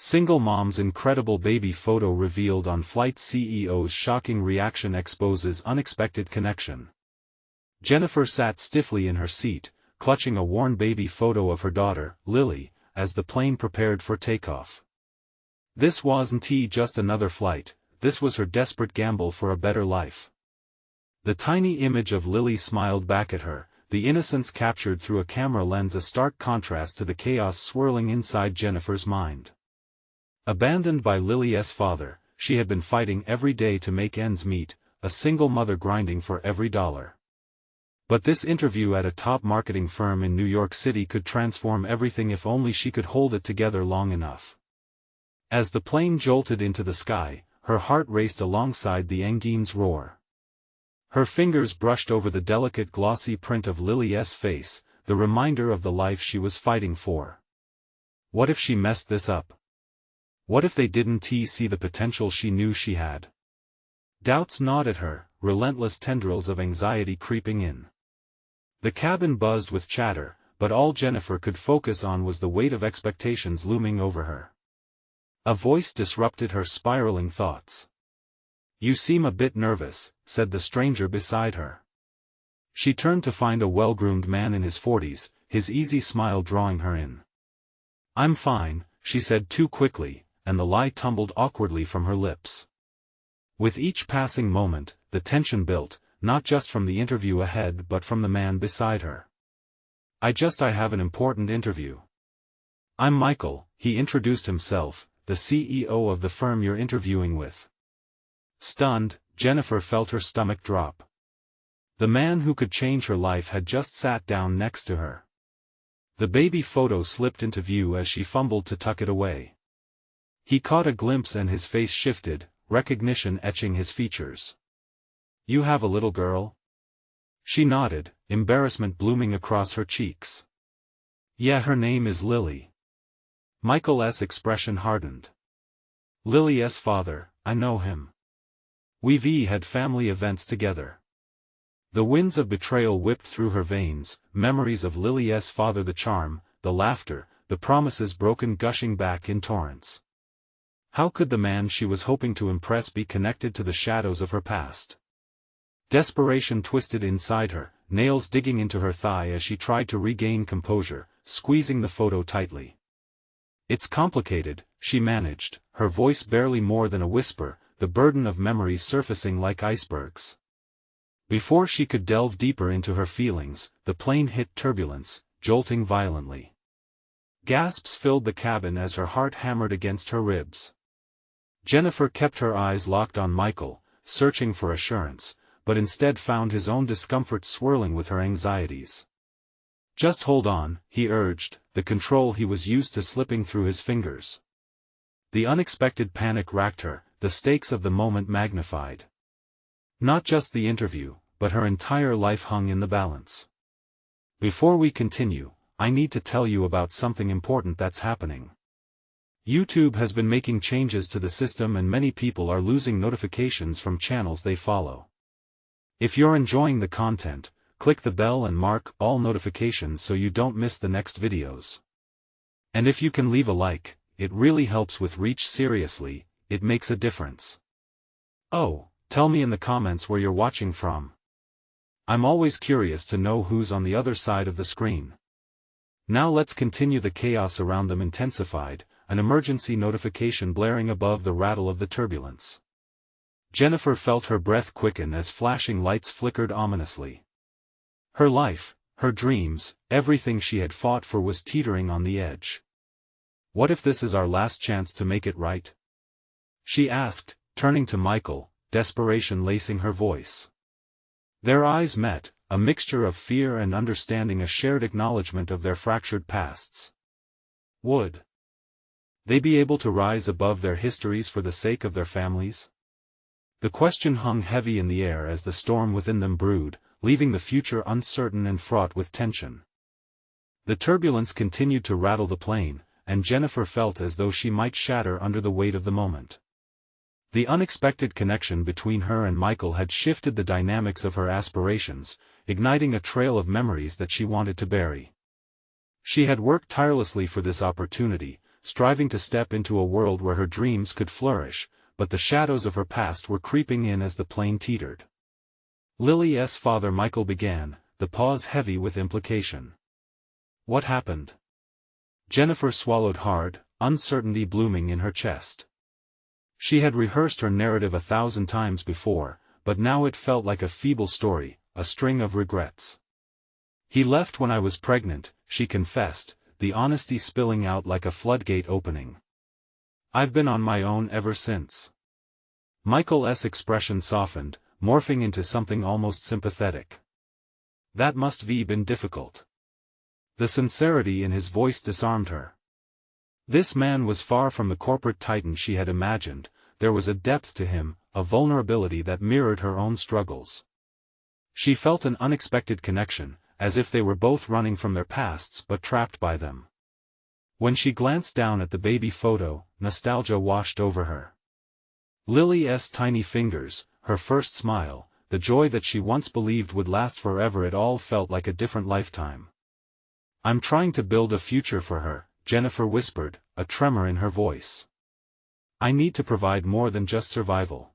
Single mom's incredible baby photo revealed on flight. CEO's shocking reaction exposes unexpected connection. Jennifer sat stiffly in her seat, clutching a worn baby photo of her daughter, Lily, as the plane prepared for takeoff. This wasn't just another flight, this was her desperate gamble for a better life. The tiny image of Lily smiled back at her, the innocence captured through a camera lens, a stark contrast to the chaos swirling inside Jennifer's mind. Abandoned by Lily's father, she had been fighting every day to make ends meet, a single mother grinding for every dollar. But this interview at a top marketing firm in New York City could transform everything if only she could hold it together long enough. As the plane jolted into the sky, her heart raced alongside the engine's roar. Her fingers brushed over the delicate glossy print of Lily's face, the reminder of the life she was fighting for. What if she messed this up? What if they didn't see the potential she knew she had? Doubts gnawed at her, relentless tendrils of anxiety creeping in. The cabin buzzed with chatter, but all Jennifer could focus on was the weight of expectations looming over her. A voice disrupted her spiraling thoughts. "You seem a bit nervous," said the stranger beside her. She turned to find a well-groomed man in his 40s, his easy smile drawing her in. "I'm fine," she said too quickly, and the lie tumbled awkwardly from her lips. With each passing moment, the tension built, not just from the interview ahead but from the man beside her. I have an important interview." "I'm Michael," he introduced himself, "the CEO of the firm you're interviewing with." Stunned, Jennifer felt her stomach drop. The man who could change her life had just sat down next to her. The baby photo slipped into view as she fumbled to tuck it away. He caught a glimpse and his face shifted, recognition etching his features. "You have a little girl?" She nodded, embarrassment blooming across her cheeks. "Yeah, her name is Lily." Michael's expression hardened. "Lily's father, I know him. We've had family events together." The winds of betrayal whipped through her veins, memories of Lily's father, the charm, the laughter, the promises broken gushing back in torrents. How could the man she was hoping to impress be connected to the shadows of her past? Desperation twisted inside her, nails digging into her thigh as she tried to regain composure, squeezing the photo tightly. "It's complicated," she managed, her voice barely more than a whisper, the burden of memories surfacing like icebergs. Before she could delve deeper into her feelings, the plane hit turbulence, jolting violently. Gasps filled the cabin as her heart hammered against her ribs. Jennifer kept her eyes locked on Michael, searching for assurance, but instead found his own discomfort swirling with her anxieties. "Just hold on," he urged, the control he was used to slipping through his fingers. The unexpected panic racked her, the stakes of the moment magnified. Not just the interview, but her entire life hung in the balance. "Before we continue, I need to tell you about something important that's happening. YouTube has been making changes to the system and many people are losing notifications from channels they follow. If you're enjoying the content, click the bell and mark all notifications so you don't miss the next videos. And if you can leave a like, it really helps with reach. Seriously, it makes a difference. Oh, tell me in the comments where you're watching from. I'm always curious to know who's on the other side of the screen." Now let's continue. The chaos around them intensified, an emergency notification blaring above the rattle of the turbulence. Jennifer felt her breath quicken as flashing lights flickered ominously. Her life, her dreams, everything she had fought for was teetering on the edge. "What if this is our last chance to make it right?" she asked, turning to Michael, desperation lacing her voice. Their eyes met, a mixture of fear and understanding, a shared acknowledgement of their fractured pasts. Would they be able to rise above their histories for the sake of their families? The question hung heavy in the air as the storm within them brewed, leaving the future uncertain and fraught with tension. The turbulence continued to rattle the plane, and Jennifer felt as though she might shatter under the weight of the moment. The unexpected connection between her and Michael had shifted the dynamics of her aspirations, igniting a trail of memories that she wanted to bury. She had worked tirelessly for this opportunity, striving to step into a world where her dreams could flourish, but the shadows of her past were creeping in as the plane teetered. Lily's father Michael began, the pause heavy with implication. What happened? Jennifer swallowed hard, uncertainty blooming in her chest. She had rehearsed her narrative 1,000 times before, but now it felt like a feeble story, a string of regrets. He left when I was pregnant, she confessed, the honesty spilling out like a floodgate opening. I've been on my own ever since. Michael's expression softened, morphing into something almost sympathetic. That must have been difficult. The sincerity in his voice disarmed her. This man was far from the corporate titan she had imagined. There was a depth to him, a vulnerability that mirrored her own struggles. She felt an unexpected connection, as if they were both running from their pasts but trapped by them. When she glanced down at the baby photo, nostalgia washed over her. Lily's tiny fingers, her first smile, the joy that she once believed would last forever, it all felt like a different lifetime. I'm trying to build a future for her, Jennifer whispered, a tremor in her voice. I need to provide more than just survival.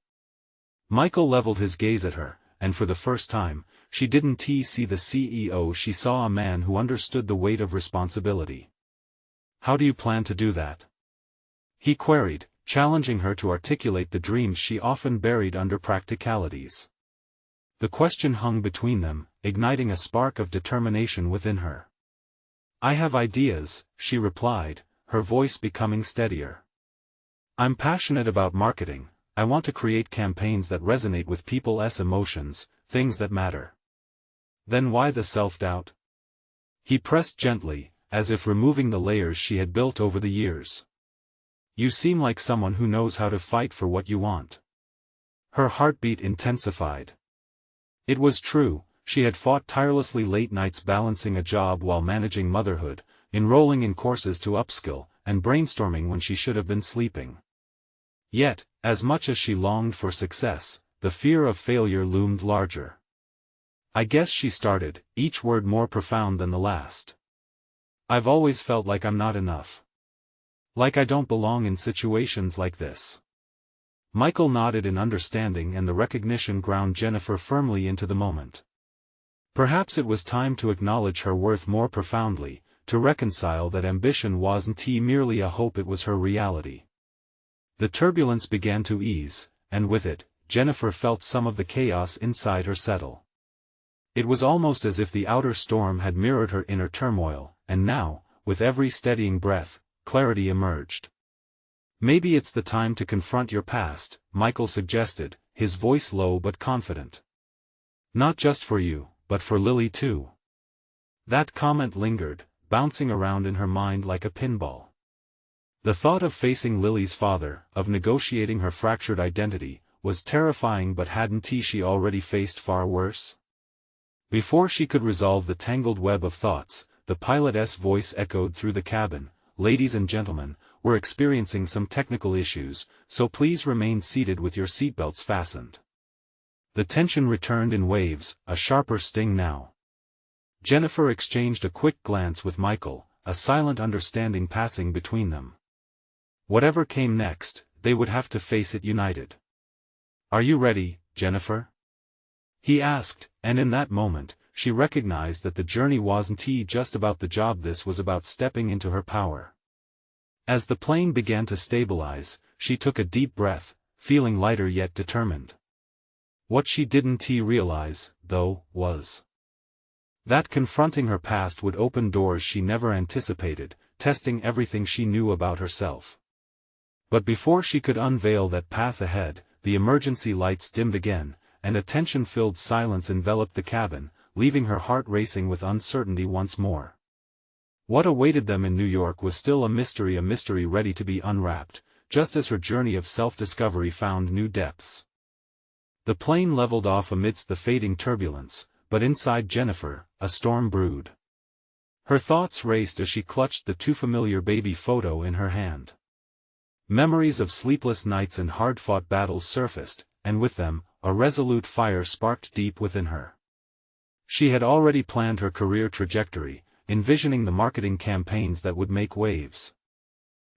Michael leveled his gaze at her, and for the first time, she didn't see the CEO, she saw a man who understood the weight of responsibility. How do you plan to do that? He queried, challenging her to articulate the dreams she often buried under practicalities. The question hung between them, igniting a spark of determination within her. I have ideas, she replied, her voice becoming steadier. I'm passionate about marketing. I want to create campaigns that resonate with people's emotions, things that matter. Then why the self-doubt? He pressed gently, as if removing the layers she had built over the years. You seem like someone who knows how to fight for what you want. Her heartbeat intensified. It was true, she had fought tirelessly, late nights balancing a job while managing motherhood, enrolling in courses to upskill, and brainstorming when she should have been sleeping. Yet, as much as she longed for success, the fear of failure loomed larger. I guess she started, each word more profound than the last. I've always felt like I'm not enough. Like I don't belong in situations like this. Michael nodded in understanding, and the recognition ground Jennifer firmly into the moment. Perhaps it was time to acknowledge her worth more profoundly, to reconcile that ambition wasn't merely a hope, it was her reality. The turbulence began to ease, and with it, Jennifer felt some of the chaos inside her settle. It was almost as if the outer storm had mirrored her inner turmoil, and now, with every steadying breath, clarity emerged. Maybe it's the time to confront your past, Michael suggested, his voice low but confident. Not just for you, but for Lily too. That comment lingered, bouncing around in her mind like a pinball. The thought of facing Lily's father, of negotiating her fractured identity, was terrifying, but hadn't she already faced far worse? Before she could resolve the tangled web of thoughts, the pilot's voice echoed through the cabin, "Ladies and gentlemen, we're experiencing some technical issues, so please remain seated with your seatbelts fastened." The tension returned in waves, a sharper sting now. Jennifer exchanged a quick glance with Michael, a silent understanding passing between them. Whatever came next, they would have to face it united. "Are you ready, Jennifer?" he asked, and in that moment, she recognized that the journey wasn't just about the job, this was about stepping into her power. As the plane began to stabilize, she took a deep breath, feeling lighter yet determined. What she didn't realize, though, was that confronting her past would open doors she never anticipated, testing everything she knew about herself. But before she could unveil that path ahead, the emergency lights dimmed again, and a tension-filled silence enveloped the cabin, leaving her heart racing with uncertainty once more. What awaited them in New York was still a mystery ready to be unwrapped, just as her journey of self-discovery found new depths. The plane leveled off amidst the fading turbulence, but inside Jennifer, a storm brewed. Her thoughts raced as she clutched the too familiar baby photo in her hand. Memories of sleepless nights and hard-fought battles surfaced, and with them, a resolute fire sparked deep within her. She had already planned her career trajectory, envisioning the marketing campaigns that would make waves.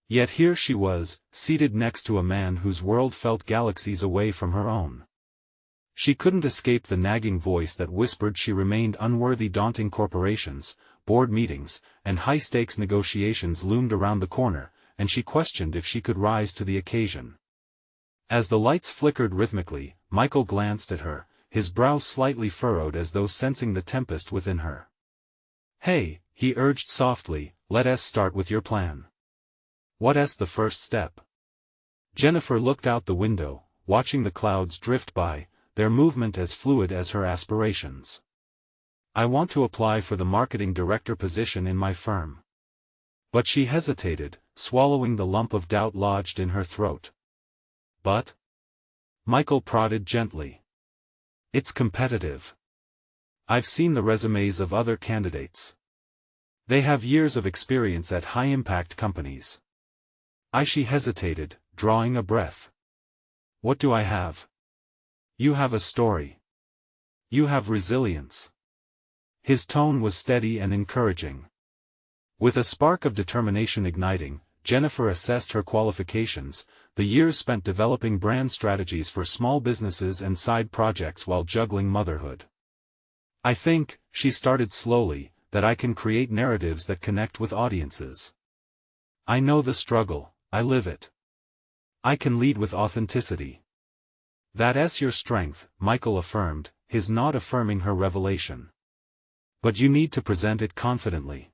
Yet here she was, seated next to a man whose world felt galaxies away from her own. She couldn't escape the nagging voice that whispered she remained unworthy. Daunting corporations, board meetings, and high-stakes negotiations loomed around the corner, and she questioned if she could rise to the occasion. As the lights flickered rhythmically, Michael glanced at her, his brow slightly furrowed as though sensing the tempest within her. "Hey," he urged softly, "let's start with your plan. What's the first step?" Jennifer looked out the window, watching the clouds drift by, their movement as fluid as her aspirations. "I want to apply for the marketing director position in my firm." But she hesitated, swallowing the lump of doubt lodged in her throat. "But?" Michael prodded gently. "It's competitive. I've seen the resumes of other candidates. They have years of experience at high-impact companies." She hesitated, drawing a breath. "What do I have?" "You have a story. You have resilience." His tone was steady and encouraging. With a spark of determination igniting, Jennifer assessed her qualifications, the years spent developing brand strategies for small businesses and side projects while juggling motherhood. "I think," she started slowly, "that I can create narratives that connect with audiences. I know the struggle, I live it. I can lead with authenticity." "That's your strength," Michael affirmed, his nod affirming her revelation. "But you need to present it confidently."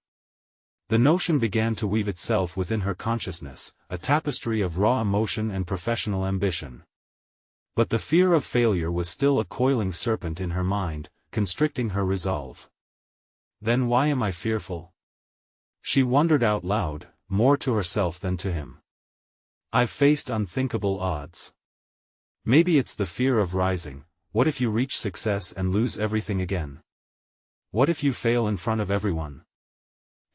The notion began to weave itself within her consciousness, a tapestry of raw emotion and professional ambition. But the fear of failure was still a coiling serpent in her mind, constricting her resolve. "Then why am I fearful?" She wondered out loud, more to herself than to him. "I've faced unthinkable odds. Maybe it's the fear of rising. What if you reach success and lose everything again? What if you fail in front of everyone?"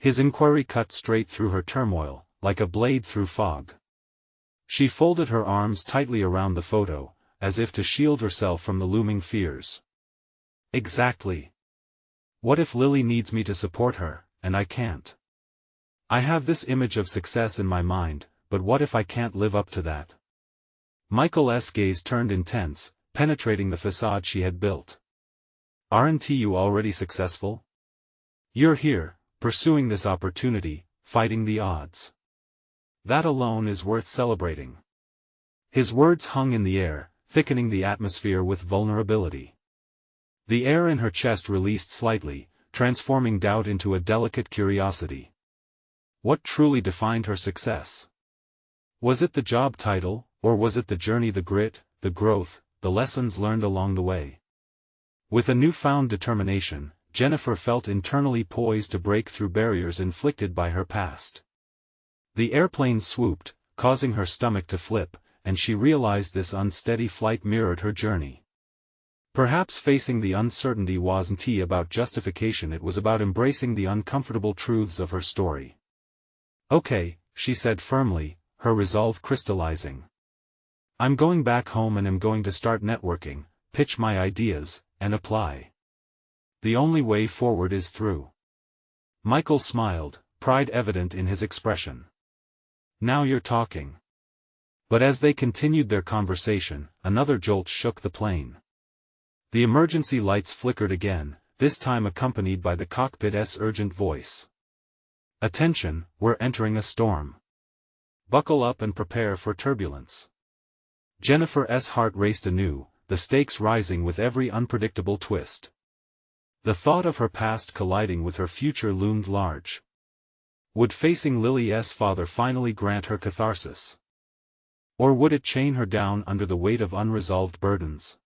His inquiry cut straight through her turmoil, like a blade through fog. She folded her arms tightly around the photo, as if to shield herself from the looming fears. "Exactly. What if Lily needs me to support her, and I can't? I have this image of success in my mind, but what if I can't live up to that?" Michael's gaze turned intense, penetrating the facade she had built. "Aren't you already successful? You're here, pursuing this opportunity, fighting the odds. That alone is worth celebrating." His words hung in the air, thickening the atmosphere with vulnerability. The air in her chest released slightly, transforming doubt into a delicate curiosity. What truly defined her success? Was it the job title, or was it the journey, the grit, the growth, the lessons learned along the way? With a newfound determination, Jennifer felt internally poised to break through barriers inflicted by her past. The airplane swooped, causing her stomach to flip, and she realized this unsteady flight mirrored her journey. Perhaps facing the uncertainty wasn't about justification, it was about embracing the uncomfortable truths of her story. "Okay," she said firmly, her resolve crystallizing. "I'm going back home and am going to start networking, pitch my ideas, and apply. The only way forward is through." Michael smiled, pride evident in his expression. "Now you're talking." But as they continued their conversation, another jolt shook the plane. The emergency lights flickered again, this time accompanied by the cockpit's urgent voice. "Attention, we're entering a storm. Buckle up and prepare for turbulence." Jennifer's heart raced anew, the stakes rising with every unpredictable twist. The thought of her past colliding with her future loomed large. Would facing Lily's father finally grant her catharsis? Or would it chain her down under the weight of unresolved burdens?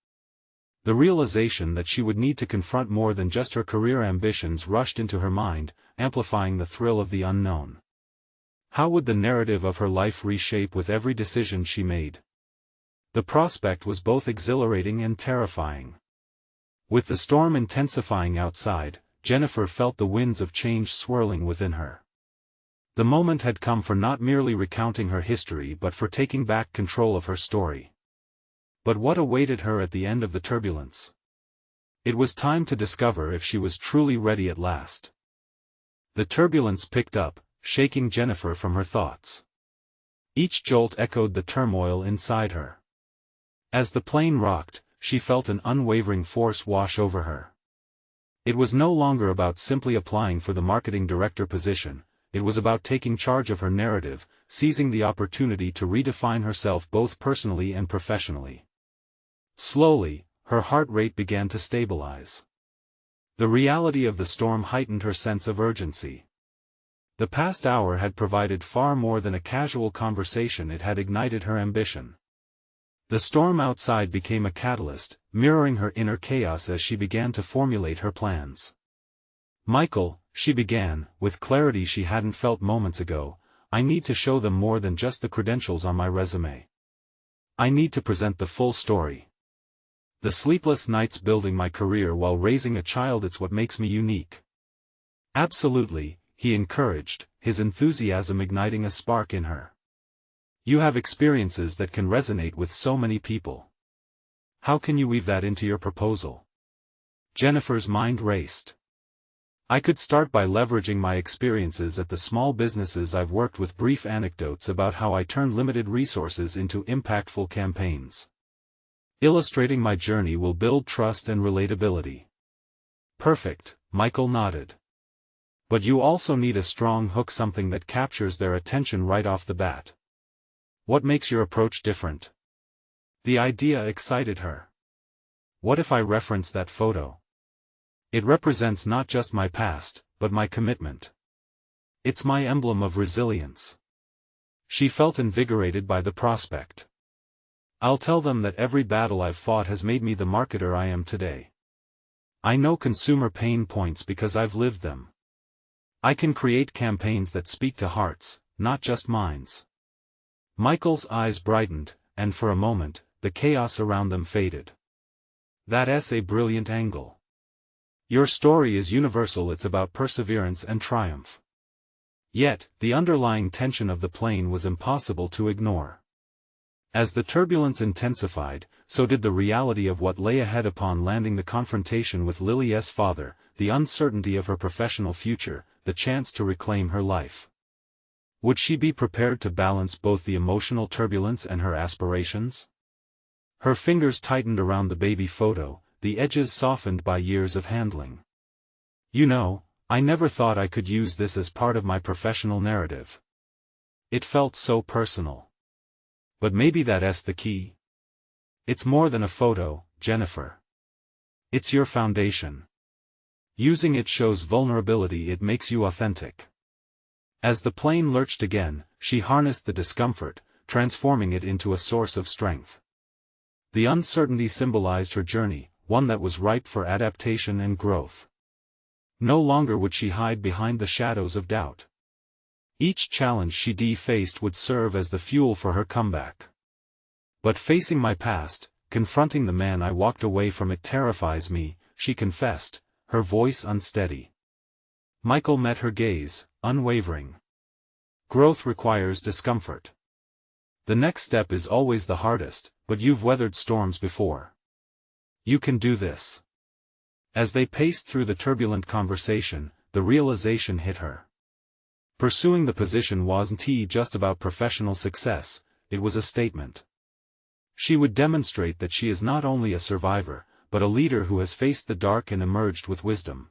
The realization that she would need to confront more than just her career ambitions rushed into her mind, amplifying the thrill of the unknown. How would the narrative of her life reshape with every decision she made? The prospect was both exhilarating and terrifying. With the storm intensifying outside, Jennifer felt the winds of change swirling within her. The moment had come for not merely recounting her history but for taking back control of her story. But what awaited her at the end of the turbulence? It was time to discover if she was truly ready at last. The turbulence picked up, shaking Jennifer from her thoughts. Each jolt echoed the turmoil inside her. As the plane rocked, she felt an unwavering force wash over her. It was no longer about simply applying for the marketing director position, it was about taking charge of her narrative, seizing the opportunity to redefine herself both personally and professionally. Slowly, her heart rate began to stabilize. The reality of the storm heightened her sense of urgency. The past hour had provided far more than a casual conversation, it had ignited her ambition. The storm outside became a catalyst, mirroring her inner chaos as she began to formulate her plans. "Michael," she began, with clarity she hadn't felt moments ago, "I need to show them more than just the credentials on my resume. I need to present the full story. The sleepless nights building my career while raising a child, it's what makes me unique." "Absolutely," he encouraged, his enthusiasm igniting a spark in her. "You have experiences that can resonate with so many people. How can you weave that into your proposal?" Jennifer's mind raced. "I could start by leveraging my experiences at the small businesses I've worked with, brief anecdotes about how I turned limited resources into impactful campaigns. Illustrating my journey will build trust and relatability." "Perfect," Michael nodded. "But you also need a strong hook, something that captures their attention right off the bat. What makes your approach different?" The idea excited her. "What if I reference that photo? It represents not just my past, but my commitment. It's my emblem of resilience." She felt invigorated by the prospect. "I'll tell them that every battle I've fought has made me the marketer I am today. I know consumer pain points because I've lived them. I can create campaigns that speak to hearts, not just minds." Michael's eyes brightened, and for a moment, the chaos around them faded. "That's a brilliant angle. Your story is universal, it's about perseverance and triumph." Yet, the underlying tension of the plane was impossible to ignore. As the turbulence intensified, so did the reality of what lay ahead upon landing: the confrontation with Lily's father, the uncertainty of her professional future, the chance to reclaim her life. Would she be prepared to balance both the emotional turbulence and her aspirations? Her fingers tightened around the baby photo, the edges softened by years of handling. "You know, I never thought I could use this as part of my professional narrative. It felt so personal. But maybe that's the key. It's more than a photo, Jennifer. It's your foundation. Using it shows vulnerability, it makes you authentic." As the plane lurched again, she harnessed the discomfort, transforming it into a source of strength. The uncertainty symbolized her journey, one that was ripe for adaptation and growth. No longer would she hide behind the shadows of doubt. Each challenge she faced would serve as the fuel for her comeback. "But facing my past, confronting the man I walked away from, it terrifies me," she confessed, her voice unsteady. Michael met her gaze, unwavering. "Growth requires discomfort. The next step is always the hardest, but you've weathered storms before. You can do this." As they paced through the turbulent conversation, the realization hit her. Pursuing the position wasn't just about professional success, it was a statement. She would demonstrate that she is not only a survivor, but a leader who has faced the dark and emerged with wisdom.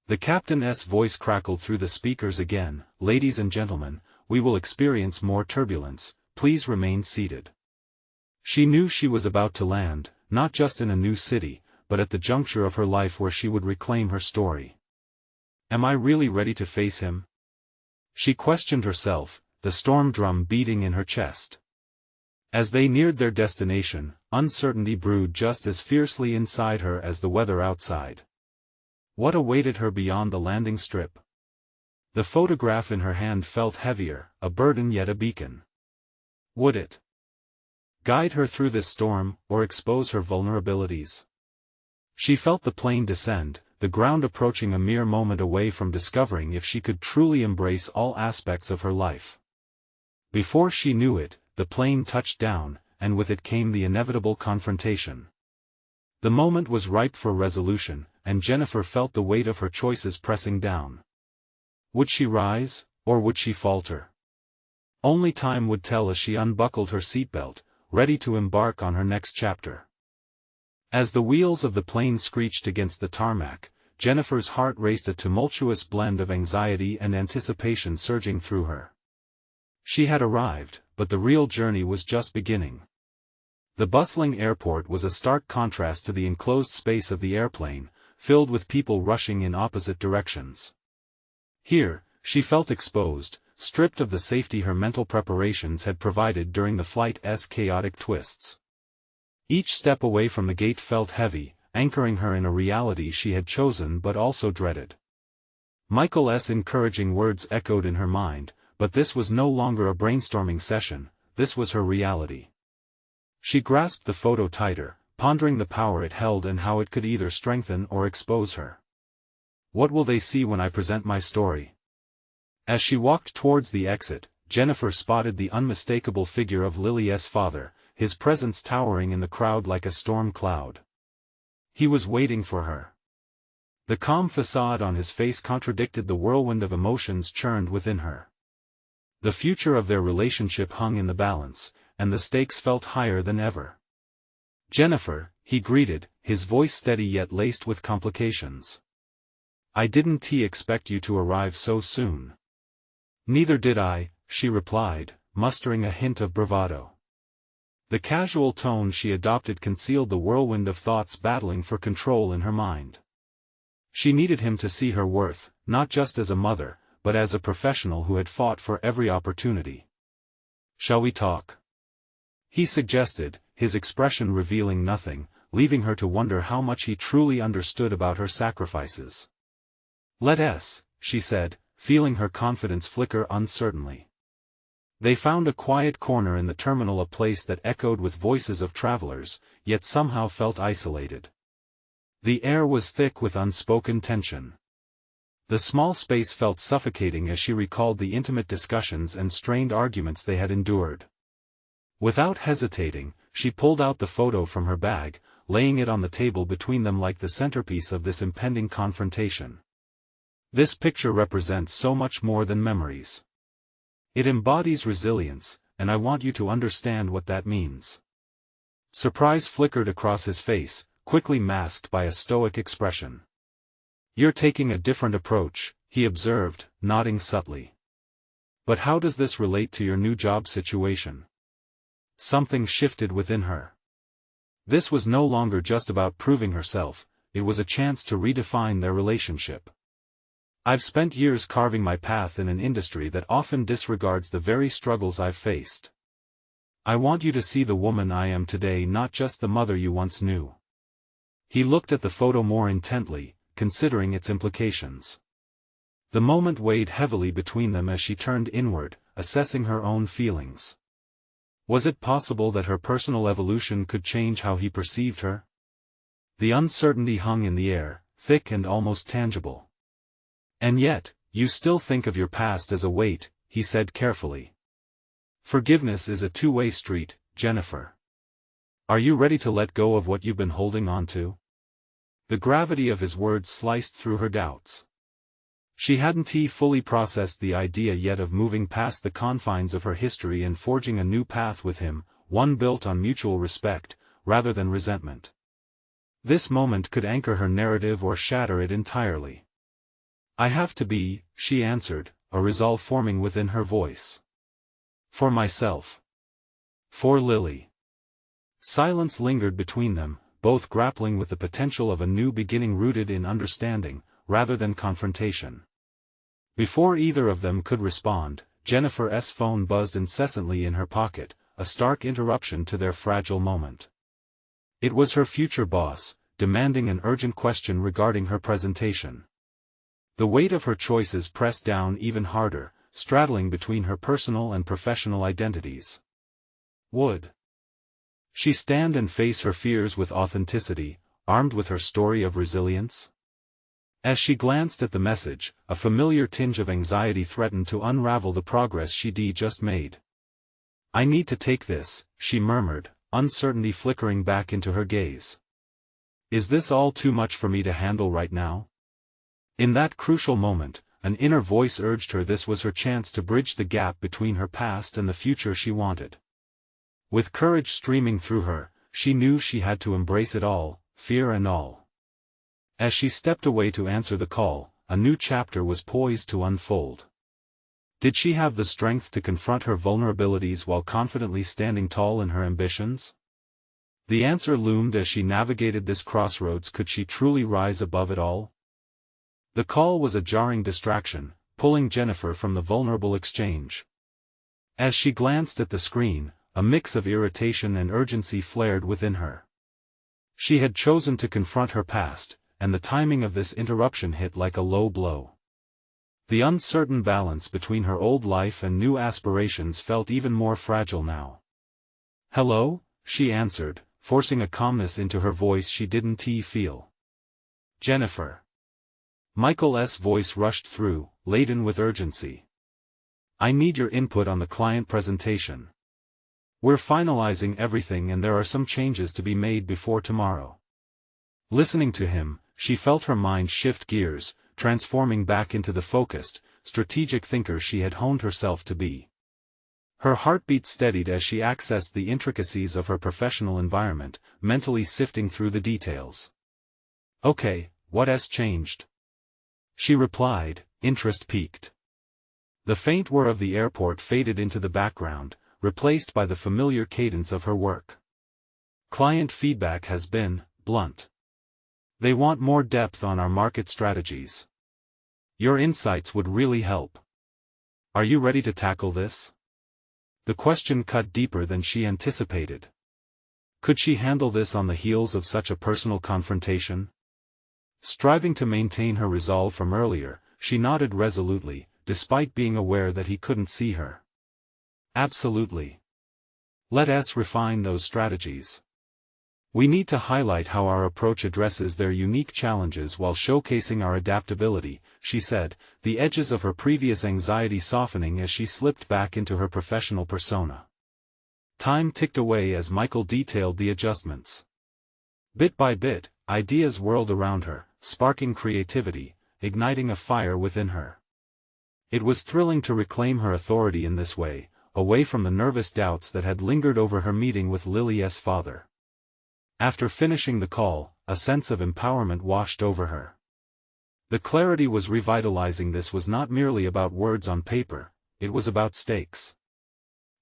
The captain's voice crackled through the speakers again, "Ladies and gentlemen, we will experience more turbulence, please remain seated." She knew she was about to land, not just in a new city, but at the juncture of her life where she would reclaim her story. "Am I really ready to face him?" She questioned herself, the storm drum beating in her chest. As they neared their destination, uncertainty brewed just as fiercely inside her as the weather outside. What awaited her beyond the landing strip? The photograph in her hand felt heavier, a burden yet a beacon. Would it guide her through this storm, or expose her vulnerabilities? She felt the plane descend, the ground approaching, a mere moment away from discovering if she could truly embrace all aspects of her life. Before she knew it, the plane touched down, and with it came the inevitable confrontation. The moment was ripe for resolution, and Jennifer felt the weight of her choices pressing down. Would she rise, or would she falter? Only time would tell as she unbuckled her seatbelt, ready to embark on her next chapter. As the wheels of the plane screeched against the tarmac, Jennifer's heart raced, a tumultuous blend of anxiety and anticipation surging through her. She had arrived, but the real journey was just beginning. The bustling airport was a stark contrast to the enclosed space of the airplane, filled with people rushing in opposite directions. Here, she felt exposed, stripped of the safety her mental preparations had provided during the flight's chaotic twists. Each step away from the gate felt heavy, anchoring her in a reality she had chosen but also dreaded. Michael's encouraging words echoed in her mind, but this was no longer a brainstorming session, this was her reality. She grasped the photo tighter, pondering the power it held and how it could either strengthen or expose her. What will they see when I present my story? As she walked towards the exit, Jennifer spotted the unmistakable figure of Lily's father, his presence towering in the crowd like a storm cloud. He was waiting for her. The calm facade on his face contradicted the whirlwind of emotions churned within her. The future of their relationship hung in the balance, and the stakes felt higher than ever. "Jennifer," he greeted, his voice steady yet laced with complications. "I didn't expect you to arrive so soon." "Neither did I," she replied, mustering a hint of bravado. The casual tone she adopted concealed the whirlwind of thoughts battling for control in her mind. She needed him to see her worth, not just as a mother, but as a professional who had fought for every opportunity. "Shall we talk?" he suggested, his expression revealing nothing, leaving her to wonder how much he truly understood about her sacrifices. "Let's," she said, feeling her confidence flicker uncertainly. They found a quiet corner in the terminal, a place that echoed with voices of travelers, yet somehow felt isolated. The air was thick with unspoken tension. The small space felt suffocating as she recalled the intimate discussions and strained arguments they had endured. Without hesitating, she pulled out the photo from her bag, laying it on the table between them like the centerpiece of this impending confrontation. "This picture represents so much more than memories. It embodies resilience, and I want you to understand what that means." Surprise flickered across his face, quickly masked by a stoic expression. "You're taking a different approach," he observed, nodding subtly. "But how does this relate to your new job situation?" Something shifted within her. This was no longer just about proving herself, it was a chance to redefine their relationship. "I've spent years carving my path in an industry that often disregards the very struggles I've faced. I want you to see the woman I am today, not just the mother you once knew." He looked at the photo more intently, considering its implications. The moment weighed heavily between them as she turned inward, assessing her own feelings. Was it possible that her personal evolution could change how he perceived her? The uncertainty hung in the air, thick and almost tangible. "And yet, you still think of your past as a weight," he said carefully. "Forgiveness is a two-way street, Jennifer. Are you ready to let go of what you've been holding on to?" The gravity of his words sliced through her doubts. She hadn't fully processed the idea yet of moving past the confines of her history and forging a new path with him, one built on mutual respect, rather than resentment. This moment could anchor her narrative or shatter it entirely. "I have to be," she answered, a resolve forming within her voice. "For myself. For Lily." Silence lingered between them, both grappling with the potential of a new beginning rooted in understanding, rather than confrontation. Before either of them could respond, Jennifer's phone buzzed incessantly in her pocket, a stark interruption to their fragile moment. It was her future boss, demanding an urgent question regarding her presentation. The weight of her choices pressed down even harder, straddling between her personal and professional identities. Would she stand and face her fears with authenticity, armed with her story of resilience? As she glanced at the message, a familiar tinge of anxiety threatened to unravel the progress she'd just made. "I need to take this," she murmured, uncertainty flickering back into her gaze. "Is this all too much for me to handle right now?" In that crucial moment, an inner voice urged her this was her chance to bridge the gap between her past and the future she wanted. With courage streaming through her, she knew she had to embrace it all, fear and all. As she stepped away to answer the call, a new chapter was poised to unfold. Did she have the strength to confront her vulnerabilities while confidently standing tall in her ambitions? The answer loomed as she navigated this crossroads. Could she truly rise above it all? The call was a jarring distraction, pulling Jennifer from the vulnerable exchange. As she glanced at the screen, a mix of irritation and urgency flared within her. She had chosen to confront her past, and the timing of this interruption hit like a low blow. The uncertain balance between her old life and new aspirations felt even more fragile now. "Hello?" she answered, forcing a calmness into her voice she didn't feel. "Jennifer." Michael's voice rushed through, laden with urgency. "I need your input on the client presentation. We're finalizing everything and there are some changes to be made before tomorrow." Listening to him, she felt her mind shift gears, transforming back into the focused, strategic thinker she had honed herself to be. Her heartbeat steadied as she accessed the intricacies of her professional environment, mentally sifting through the details. "Okay, what's changed?" she replied, interest piqued. The faint whir of the airport faded into the background, replaced by the familiar cadence of her work. "Client feedback has been blunt. They want more depth on our market strategies. Your insights would really help. Are you ready to tackle this?" The question cut deeper than she anticipated. Could she handle this on the heels of such a personal confrontation? Striving to maintain her resolve from earlier, she nodded resolutely, despite being aware that he couldn't see her. "Absolutely. Let's refine those strategies. We need to highlight how our approach addresses their unique challenges while showcasing our adaptability," she said, the edges of her previous anxiety softening as she slipped back into her professional persona. Time ticked away as Michael detailed the adjustments. Bit by bit, ideas whirled around her, sparking creativity, igniting a fire within her. It was thrilling to reclaim her authority in this way, away from the nervous doubts that had lingered over her meeting with Lily's father. After finishing the call, a sense of empowerment washed over her. The clarity was revitalizing. This was not merely about words on paper, it was about stakes.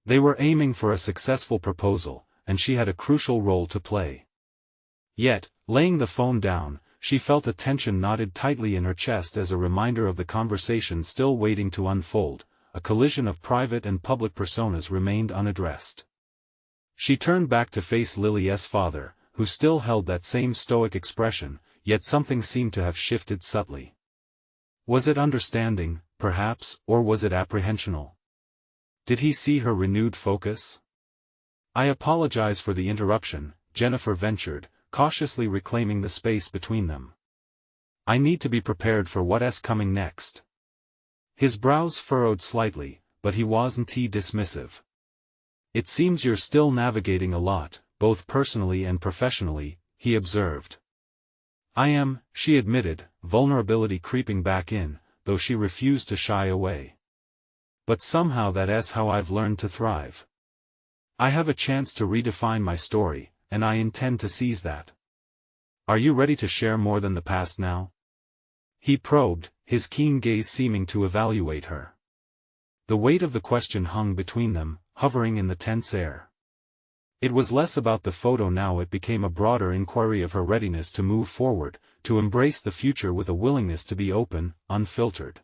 They were aiming for a successful proposal, and she had a crucial role to play. Yet, laying the phone down, she felt a tension knotted tightly in her chest as a reminder of the conversation still waiting to unfold. A collision of private and public personas remained unaddressed. She turned back to face Lily's father, who still held that same stoic expression, yet something seemed to have shifted subtly. Was it understanding, perhaps, or was it apprehensional? Did he see her renewed focus? "I apologize for the interruption," Jennifer ventured, cautiously reclaiming the space between them. "I need to be prepared for what's coming next." His brows furrowed slightly, but he wasn't dismissive. "It seems you're still navigating a lot, both personally and professionally," he observed. "I am," she admitted, vulnerability creeping back in, though she refused to shy away. "But somehow that's how I've learned to thrive. I have a chance to redefine my story, and I intend to seize that. Are you ready to share more than the past now?" He probed, his keen gaze seeming to evaluate her. The weight of the question hung between them, hovering in the tense air. It was less about the photo now. It became a broader inquiry of her readiness to move forward, to embrace the future with a willingness to be open, unfiltered.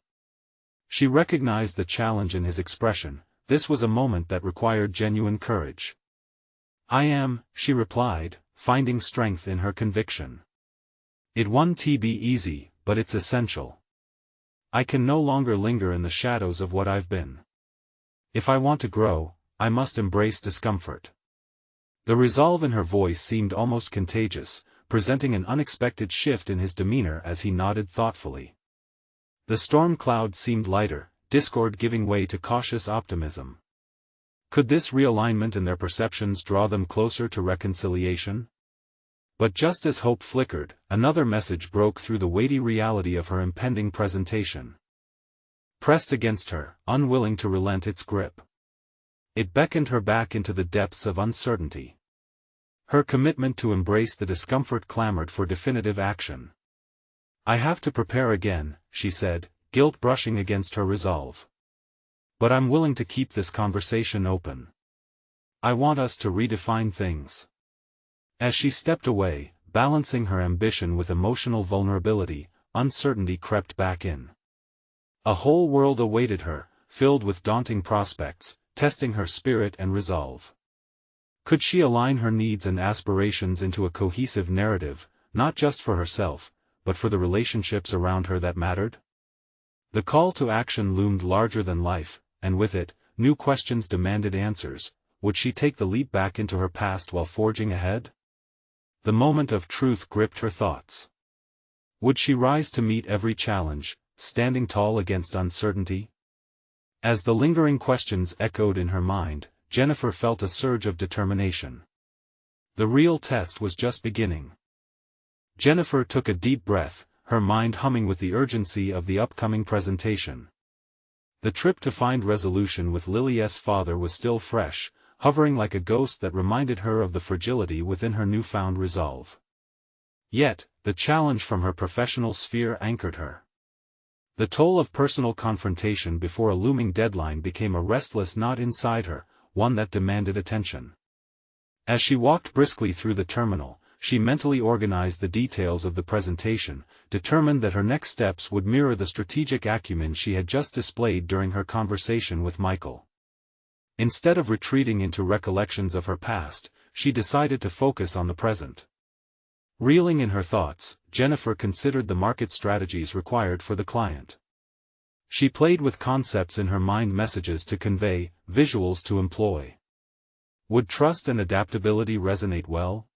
She recognized the challenge in his expression. This was a moment that required genuine courage. "I am," she replied, finding strength in her conviction. "It won't be easy, but it's essential. I can no longer linger in the shadows of what I've been. If I want to grow, I must embrace discomfort." The resolve in her voice seemed almost contagious, presenting an unexpected shift in his demeanor as he nodded thoughtfully. The storm cloud seemed lighter, discord giving way to cautious optimism. Could this realignment in their perceptions draw them closer to reconciliation? But just as hope flickered, another message broke through the weighty reality of her impending presentation. pressed against her, unwilling to relent its grip. It beckoned her back into the depths of uncertainty. Her commitment to embrace the discomfort clamored for definitive action. "I have to prepare again," she said, guilt brushing against her resolve. "But I'm willing to keep this conversation open. I want us to redefine things." As she stepped away, balancing her ambition with emotional vulnerability, uncertainty crept back in. A whole world awaited her, filled with daunting prospects, testing her spirit and resolve. Could she align her needs and aspirations into a cohesive narrative, not just for herself, but for the relationships around her that mattered? The call to action loomed larger than life, and with it, new questions demanded answers. Would she take the leap back into her past while forging ahead? The moment of truth gripped her thoughts. Would she rise to meet every challenge, standing tall against uncertainty? As the lingering questions echoed in her mind, Jennifer felt a surge of determination. The real test was just beginning. Jennifer took a deep breath, her mind humming with the urgency of the upcoming presentation. The trip to find resolution with Lily's father was still fresh, hovering like a ghost that reminded her of the fragility within her newfound resolve. Yet, the challenge from her professional sphere anchored her. The toll of personal confrontation before a looming deadline became a restless knot inside her, one that demanded attention. As she walked briskly through the terminal, she mentally organized the details of the presentation, determined that her next steps would mirror the strategic acumen she had just displayed during her conversation with Michael. Instead of retreating into recollections of her past, she decided to focus on the present. Reeling in her thoughts, Jennifer considered the market strategies required for the client. She played with concepts in her mind: messages to convey, visuals to employ. Would trust and adaptability resonate well?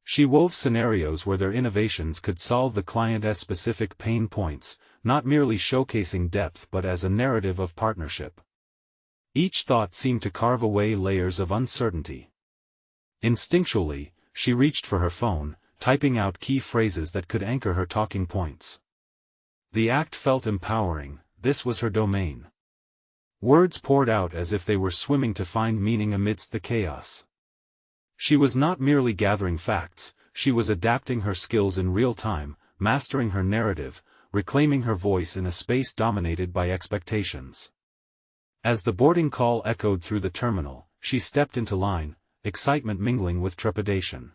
She wove scenarios where their innovations could solve the client's specific pain points, not merely showcasing depth but as a narrative of partnership. Each thought seemed to carve away layers of uncertainty. Instinctually, she reached for her phone, typing out key phrases that could anchor her talking points. The act felt empowering. This was her domain. Words poured out as if they were swimming to find meaning amidst the chaos. She was not merely gathering facts, she was adapting her skills in real time, mastering her narrative, reclaiming her voice in a space dominated by expectations. As the boarding call echoed through the terminal, she stepped into line, excitement mingling with trepidation.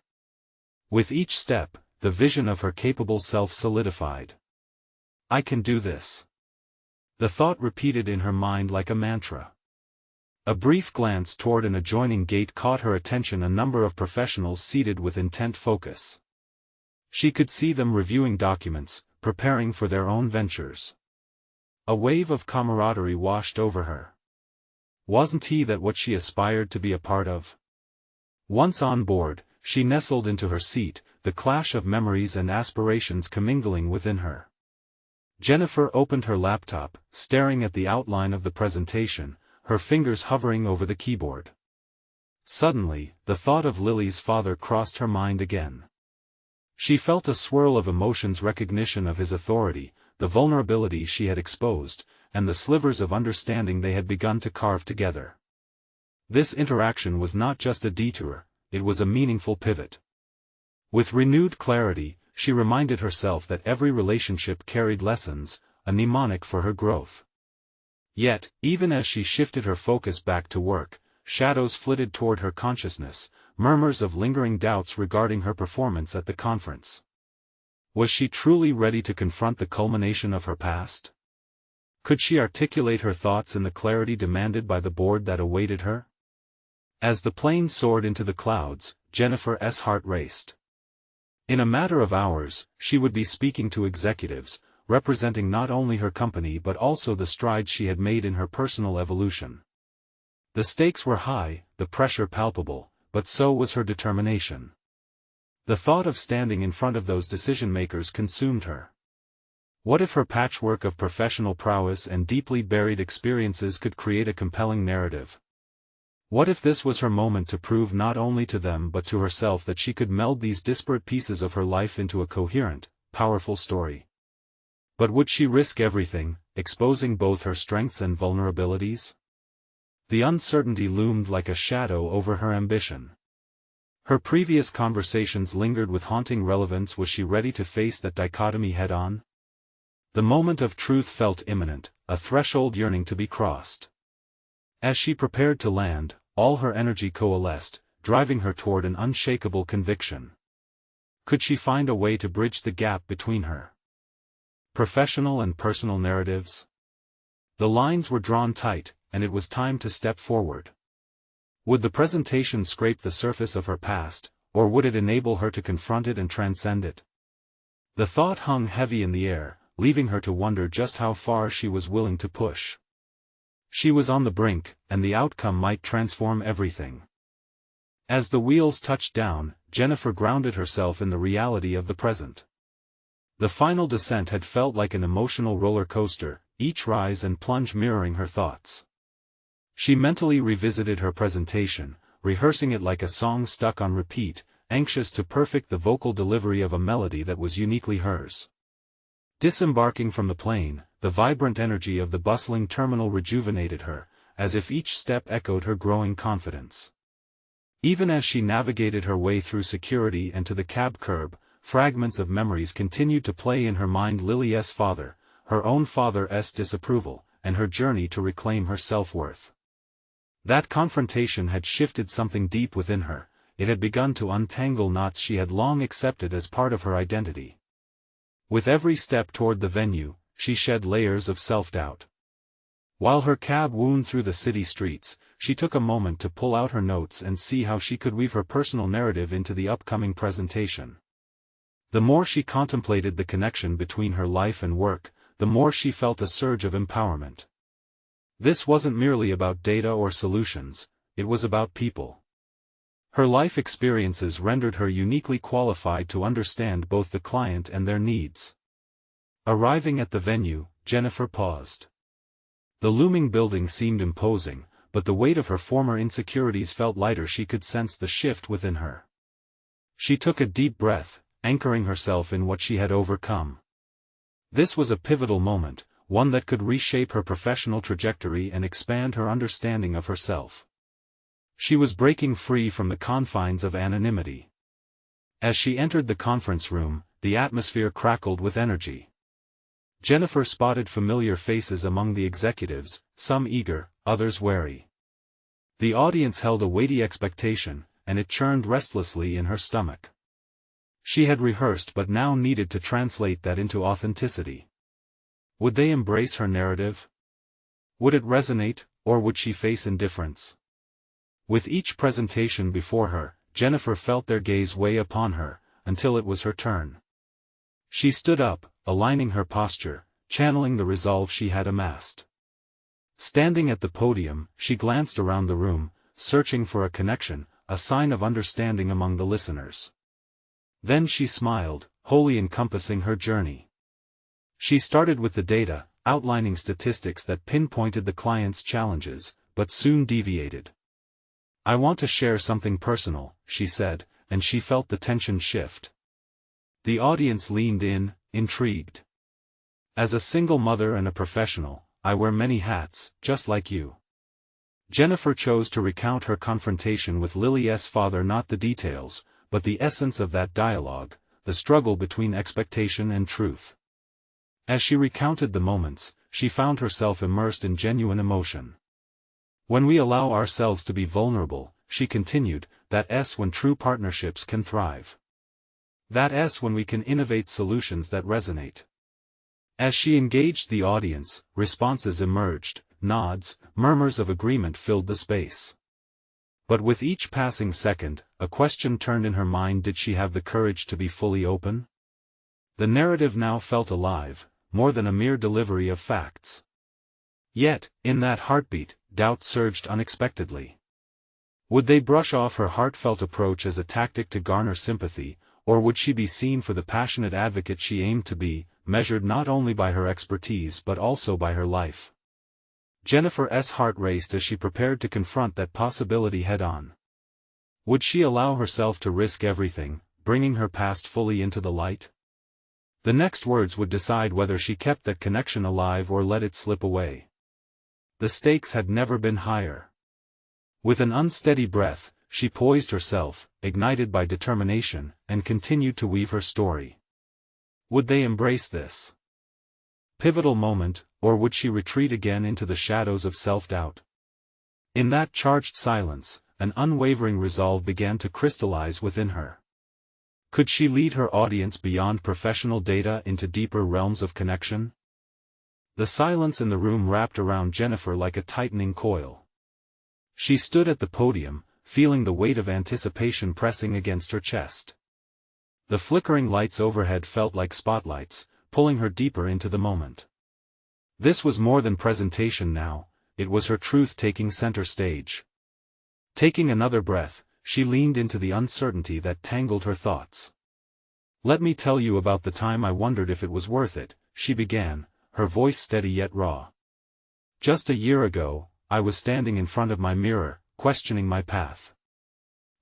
With each step, the vision of her capable self solidified. "I can do this." The thought repeated in her mind like a mantra. A brief glance toward an adjoining gate caught her attention: a number of professionals seated with intent focus. She could see them reviewing documents, preparing for their own ventures. A wave of camaraderie washed over her. Wasn't that what she aspired to be a part of? Once on board, she nestled into her seat, the clash of memories and aspirations commingling within her. Jennifer opened her laptop, staring at the outline of the presentation, her fingers hovering over the keyboard. Suddenly, the thought of Lily's father crossed her mind again. She felt a swirl of emotions: recognition of his authority, the vulnerability she had exposed, and the slivers of understanding they had begun to carve together. This interaction was not just a detour, it was a meaningful pivot. With renewed clarity, she reminded herself that every relationship carried lessons, a mnemonic for her growth. Yet, even as she shifted her focus back to work, shadows flitted toward her consciousness, murmurs of lingering doubts regarding her performance at the conference. Was she truly ready to confront the culmination of her past? Could she articulate her thoughts in the clarity demanded by the board that awaited her? As the plane soared into the clouds, Jennifer's heart raced. In a matter of hours, she would be speaking to executives, representing not only her company but also the strides she had made in her personal evolution. The stakes were high, the pressure palpable, but so was her determination. The thought of standing in front of those decision-makers consumed her. What if her patchwork of professional prowess and deeply buried experiences could create a compelling narrative? What if this was her moment to prove not only to them but to herself that she could meld these disparate pieces of her life into a coherent, powerful story? But would she risk everything, exposing both her strengths and vulnerabilities? The uncertainty loomed like a shadow over her ambition. Her previous conversations lingered with haunting relevance. Was she ready to face that dichotomy head-on? The moment of truth felt imminent, a threshold yearning to be crossed. As she prepared to land, all her energy coalesced, driving her toward an unshakable conviction. Could she find a way to bridge the gap between her professional and personal narratives? The lines were drawn tight, and it was time to step forward. Would the presentation scrape the surface of her past, or would it enable her to confront it and transcend it? The thought hung heavy in the air, leaving her to wonder just how far she was willing to push. She was on the brink, and the outcome might transform everything. As the wheels touched down, Jennifer grounded herself in the reality of the present. The final descent had felt like an emotional roller coaster, each rise and plunge mirroring her thoughts. She mentally revisited her presentation, rehearsing it like a song stuck on repeat, anxious to perfect the vocal delivery of a melody that was uniquely hers. Disembarking from the plane, the vibrant energy of the bustling terminal rejuvenated her, as if each step echoed her growing confidence. Even as she navigated her way through security and to the cab curb, fragments of memories continued to play in her mind: Lily's father, her own father's disapproval, and her journey to reclaim her self-worth. That confrontation had shifted something deep within her. It had begun to untangle knots she had long accepted as part of her identity. With every step toward the venue, she shed layers of self-doubt. While her cab wound through the city streets, she took a moment to pull out her notes and see how she could weave her personal narrative into the upcoming presentation. The more she contemplated the connection between her life and work, the more she felt a surge of empowerment. This wasn't merely about data or solutions, it was about people. Her life experiences rendered her uniquely qualified to understand both the client and their needs. Arriving at the venue, Jennifer paused. The looming building seemed imposing, but the weight of her former insecurities felt lighter. She could sense the shift within her. She took a deep breath, anchoring herself in what she had overcome. This was a pivotal moment, one that could reshape her professional trajectory and expand her understanding of herself. She was breaking free from the confines of anonymity. As she entered the conference room, the atmosphere crackled with energy. Jennifer spotted familiar faces among the executives, some eager, others wary. The audience held a weighty expectation, and it churned restlessly in her stomach. She had rehearsed but now needed to translate that into authenticity. Would they embrace her narrative? Would it resonate, or would she face indifference? With each presentation before her, Jennifer felt their gaze weigh upon her, until it was her turn. She stood up, aligning her posture, channeling the resolve she had amassed. Standing at the podium, she glanced around the room, searching for a connection, a sign of understanding among the listeners. Then she smiled, wholly encompassing her journey. She started with the data, outlining statistics that pinpointed the client's challenges, but soon deviated. "I want to share something personal," she said, and she felt the tension shift. The audience leaned in, intrigued. "As a single mother and a professional, I wear many hats, just like you." Jennifer chose to recount her confrontation with Lily's father, not the details, but the essence of that dialogue, the struggle between expectation and truth. As she recounted the moments, she found herself immersed in genuine emotion. "When we allow ourselves to be vulnerable," she continued, "that's when true partnerships can thrive. That's when we can innovate solutions that resonate." As she engaged the audience, responses emerged, nods, murmurs of agreement filled the space. But with each passing second, a question turned in her mind: did she have the courage to be fully open? The narrative now felt alive, more than a mere delivery of facts. Yet, in that heartbeat, doubt surged unexpectedly. Would they brush off her heartfelt approach as a tactic to garner sympathy, or would she be seen for the passionate advocate she aimed to be, measured not only by her expertise but also by her life? Jennifer's heart raced as she prepared to confront that possibility head-on. Would she allow herself to risk everything, bringing her past fully into the light? The next words would decide whether she kept that connection alive or let it slip away. The stakes had never been higher. With an unsteady breath, she poised herself, ignited by determination, and continued to weave her story. Would they embrace this pivotal moment, or would she retreat again into the shadows of self-doubt? In that charged silence, an unwavering resolve began to crystallize within her. Could she lead her audience beyond professional data into deeper realms of connection? The silence in the room wrapped around Jennifer like a tightening coil. She stood at the podium, feeling the weight of anticipation pressing against her chest. The flickering lights overhead felt like spotlights, pulling her deeper into the moment. This was more than presentation now, it was her truth taking center stage. Taking another breath, she leaned into the uncertainty that tangled her thoughts. "Let me tell you about the time I wondered if it was worth it," she began, her voice steady yet raw. "Just a year ago, I was standing in front of my mirror, questioning my path.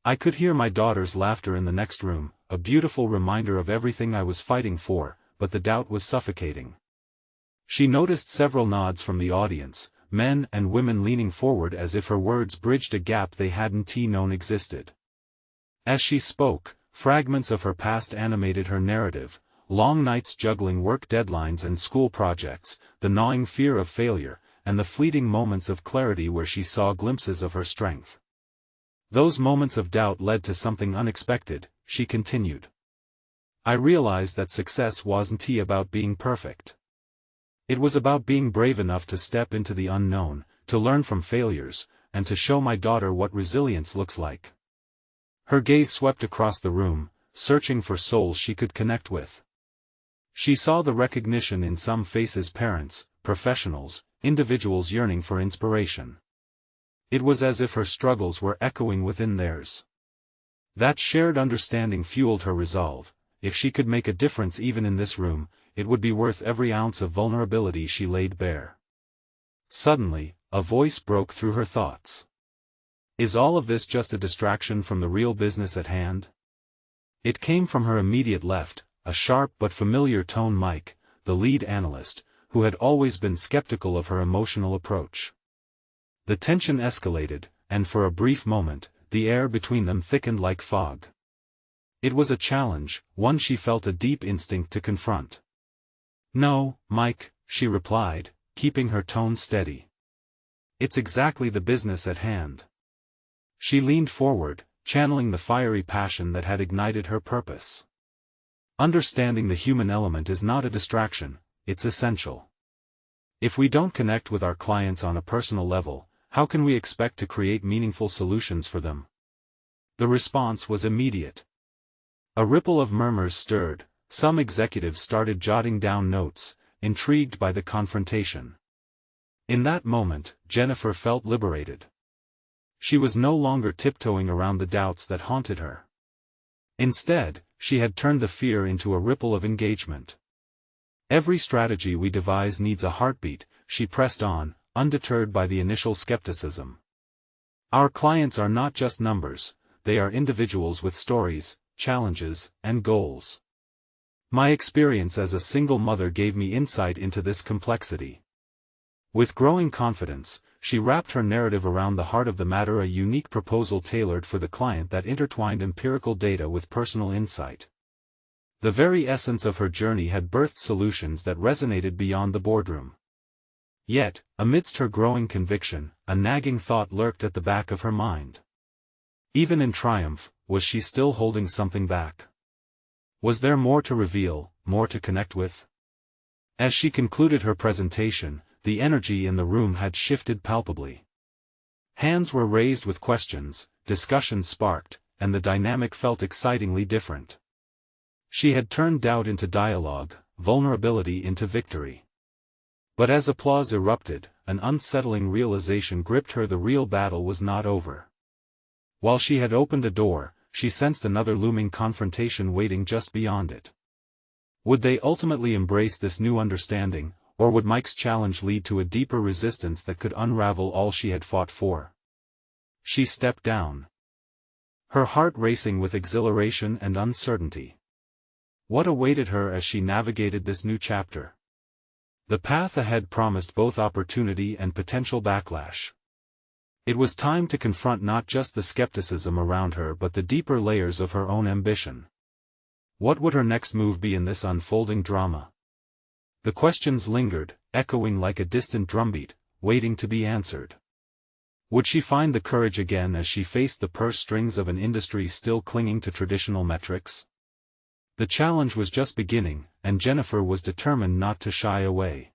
I could hear my daughter's laughter in the next room, a beautiful reminder of everything I was fighting for, but the doubt was suffocating." She noticed several nods from the audience, men and women leaning forward as if her words bridged a gap they hadn't known existed. As she spoke, fragments of her past animated her narrative, long nights juggling work deadlines and school projects, the gnawing fear of failure, and the fleeting moments of clarity where she saw glimpses of her strength. "Those moments of doubt led to something unexpected," she continued. "I realized that success wasn't about being perfect. It was about being brave enough to step into the unknown, to learn from failures, and to show my daughter what resilience looks like." Her gaze swept across the room, searching for souls she could connect with. She saw the recognition in some faces: parents, professionals, individuals yearning for inspiration. It was as if her struggles were echoing within theirs. That shared understanding fueled her resolve: if she could make a difference even in this room, it would be worth every ounce of vulnerability she laid bare. Suddenly, a voice broke through her thoughts. "Is all of this just a distraction from the real business at hand?" It came from her immediate left, a sharp but familiar tone: Mike, the lead analyst, who had always been skeptical of her emotional approach. The tension escalated, and for a brief moment, the air between them thickened like fog. It was a challenge, one she felt a deep instinct to confront. "No, Mike," she replied, keeping her tone steady. "It's exactly the business at hand." She leaned forward, channeling the fiery passion that had ignited her purpose. "Understanding the human element is not a distraction, it's essential. If we don't connect with our clients on a personal level, how can we expect to create meaningful solutions for them?" The response was immediate. A ripple of murmurs stirred. Some executives started jotting down notes, intrigued by the confrontation. In that moment, Jennifer felt liberated. She was no longer tiptoeing around the doubts that haunted her. Instead, she had turned the fear into a ripple of engagement. "Every strategy we devise needs a heartbeat," she pressed on, undeterred by the initial skepticism. "Our clients are not just numbers, they are individuals with stories, challenges, and goals. My experience as a single mother gave me insight into this complexity." With growing confidence, she wrapped her narrative around the heart of the matter: a unique proposal tailored for the client that intertwined empirical data with personal insight. The very essence of her journey had birthed solutions that resonated beyond the boardroom. Yet, amidst her growing conviction, a nagging thought lurked at the back of her mind. Even in triumph, was she still holding something back? Was there more to reveal, more to connect with? As she concluded her presentation, the energy in the room had shifted palpably. Hands were raised with questions, discussions sparked, and the dynamic felt excitingly different. She had turned doubt into dialogue, vulnerability into victory. But as applause erupted, an unsettling realization gripped her: the real battle was not over. While she had opened a door, she sensed another looming confrontation waiting just beyond it. Would they ultimately embrace this new understanding, or would Mike's challenge lead to a deeper resistance that could unravel all she had fought for? She stepped down, her heart racing with exhilaration and uncertainty. What awaited her as she navigated this new chapter? The path ahead promised both opportunity and potential backlash. It was time to confront not just the skepticism around her but the deeper layers of her own ambition. What would her next move be in this unfolding drama? The questions lingered, echoing like a distant drumbeat, waiting to be answered. Would she find the courage again as she faced the purse strings of an industry still clinging to traditional metrics? The challenge was just beginning, and Jennifer was determined not to shy away.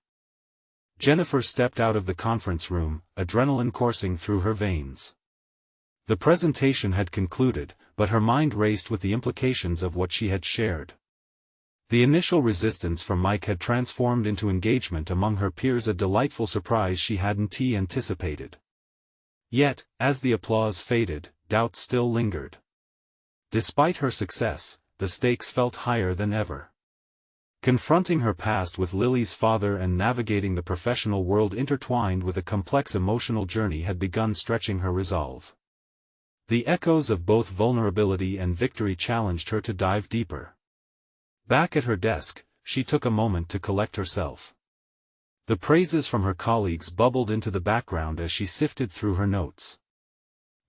Jennifer stepped out of the conference room, adrenaline coursing through her veins. The presentation had concluded, but her mind raced with the implications of what she had shared. The initial resistance from Mike had transformed into engagement among her peers, a delightful surprise she hadn't anticipated. Yet, as the applause faded, doubt still lingered. Despite her success, the stakes felt higher than ever. Confronting her past with Lily's father and navigating the professional world intertwined with a complex emotional journey had begun stretching her resolve. The echoes of both vulnerability and victory challenged her to dive deeper. Back at her desk, she took a moment to collect herself. The praises from her colleagues bubbled into the background as she sifted through her notes.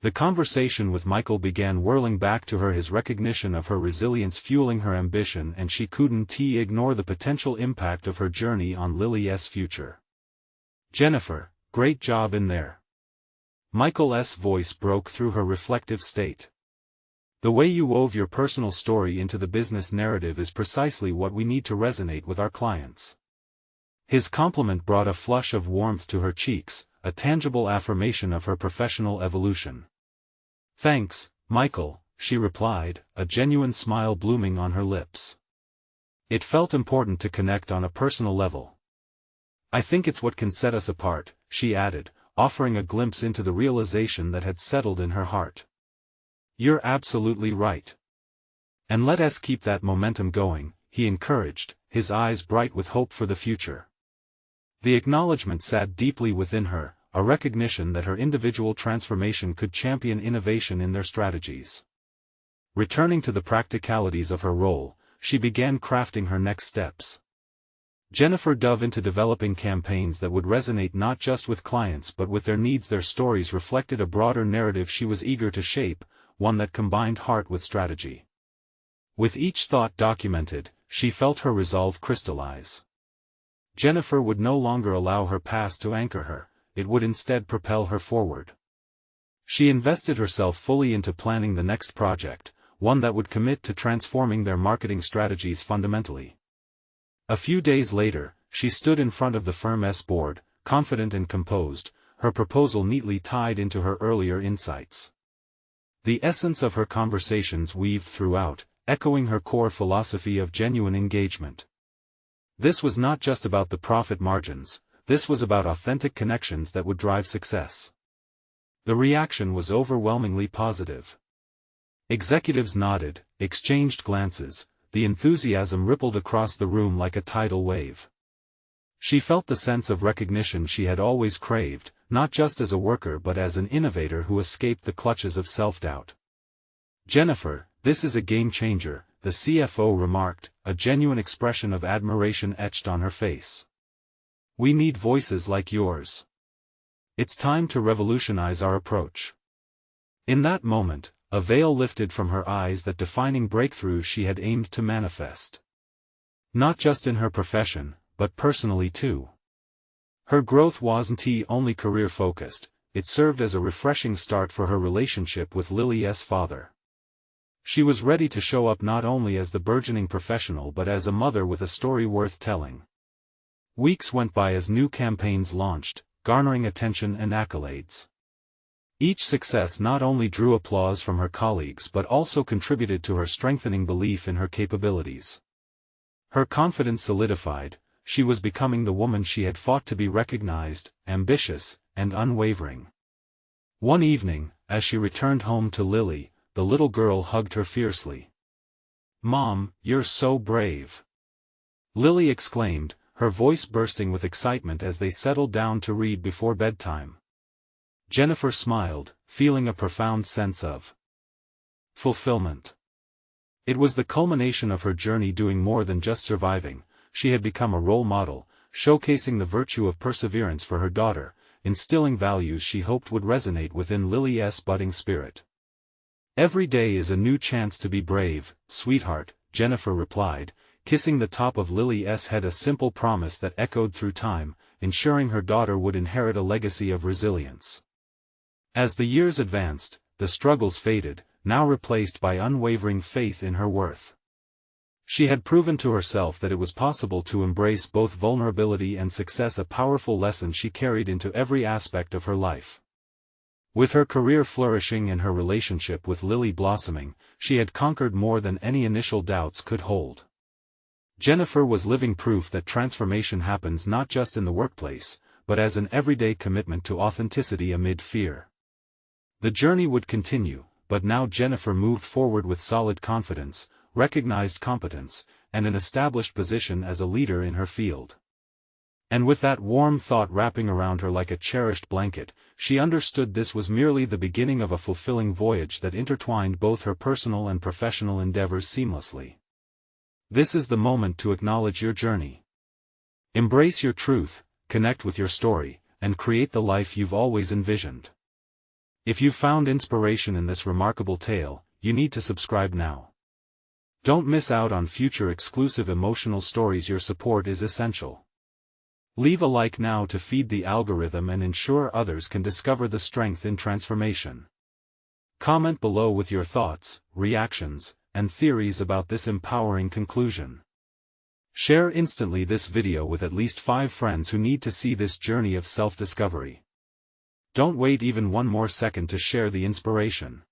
The conversation with Michael began whirling back to her, his recognition of her resilience fueling her ambition, and she couldn't ignore the potential impact of her journey on Lily's future. "Jennifer, great job in there." Michael's voice broke through her reflective state. "The way you wove your personal story into the business narrative is precisely what we need to resonate with our clients." His compliment brought a flush of warmth to her cheeks, a tangible affirmation of her professional evolution. "Thanks, Michael," she replied, a genuine smile blooming on her lips. It felt important to connect on a personal level. "I think it's what can set us apart," she added, offering a glimpse into the realization that had settled in her heart. "You're absolutely right. And let us keep that momentum going," he encouraged, his eyes bright with hope for the future. The acknowledgement sat deeply within her, a recognition that her individual transformation could champion innovation in their strategies. Returning to the practicalities of her role, she began crafting her next steps. Jennifer dove into developing campaigns that would resonate not just with clients but with their needs. Their stories reflected a broader narrative she was eager to shape, one that combined heart with strategy. With each thought documented, she felt her resolve crystallize. Jennifer would no longer allow her past to anchor her, it would instead propel her forward. She invested herself fully into planning the next project, one that would commit to transforming their marketing strategies fundamentally. A few days later, she stood in front of the firm's board, confident and composed, her proposal neatly tied into her earlier insights. The essence of her conversations weaved throughout, echoing her core philosophy of genuine engagement. This was not just about the profit margins, this was about authentic connections that would drive success. The reaction was overwhelmingly positive. Executives nodded, exchanged glances, the enthusiasm rippled across the room like a tidal wave. She felt the sense of recognition she had always craved, not just as a worker but as an innovator who escaped the clutches of self-doubt. "Jennifer, this is a game changer," the CFO remarked, a genuine expression of admiration etched on her face. "We need voices like yours. It's time to revolutionize our approach." In that moment, a veil lifted from her eyes, that defining breakthrough she had aimed to manifest. Not just in her profession, but personally too. Her growth wasn't only career-focused, it served as a refreshing start for her relationship with Lily's father. She was ready to show up not only as the burgeoning professional but as a mother with a story worth telling. Weeks went by as new campaigns launched, garnering attention and accolades. Each success not only drew applause from her colleagues but also contributed to her strengthening belief in her capabilities. Her confidence solidified, she was becoming the woman she had fought to be: recognized, ambitious, and unwavering. One evening, as she returned home to Lily, the little girl hugged her fiercely. "Mom, you're so brave!" Lily exclaimed, her voice bursting with excitement as they settled down to read before bedtime. Jennifer smiled, feeling a profound sense of fulfillment. It was the culmination of her journey, doing more than just surviving. She had become a role model, showcasing the virtue of perseverance for her daughter, instilling values she hoped would resonate within Lily's budding spirit. "Every day is a new chance to be brave, sweetheart," Jennifer replied, kissing the top of Lily's head, a simple promise that echoed through time, ensuring her daughter would inherit a legacy of resilience. As the years advanced, the struggles faded, now replaced by unwavering faith in her worth. She had proven to herself that it was possible to embrace both vulnerability and success, a powerful lesson she carried into every aspect of her life. With her career flourishing and her relationship with Lily blossoming, she had conquered more than any initial doubts could hold. Jennifer was living proof that transformation happens not just in the workplace, but as an everyday commitment to authenticity amid fear. The journey would continue, but now Jennifer moved forward with solid confidence, recognized competence, and an established position as a leader in her field. And with that warm thought wrapping around her like a cherished blanket, she understood this was merely the beginning of a fulfilling voyage that intertwined both her personal and professional endeavors seamlessly. This is the moment to acknowledge your journey. Embrace your truth, connect with your story, and create the life you've always envisioned. If you found inspiration in this remarkable tale, you need to subscribe now. Don't miss out on future exclusive emotional stories. Your support is essential. Leave a like now to feed the algorithm and ensure others can discover the strength in transformation. Comment below with your thoughts, reactions, and theories about this empowering conclusion. Share instantly this video with at least 5 friends who need to see this journey of self-discovery. Don't wait even one more second to share the inspiration.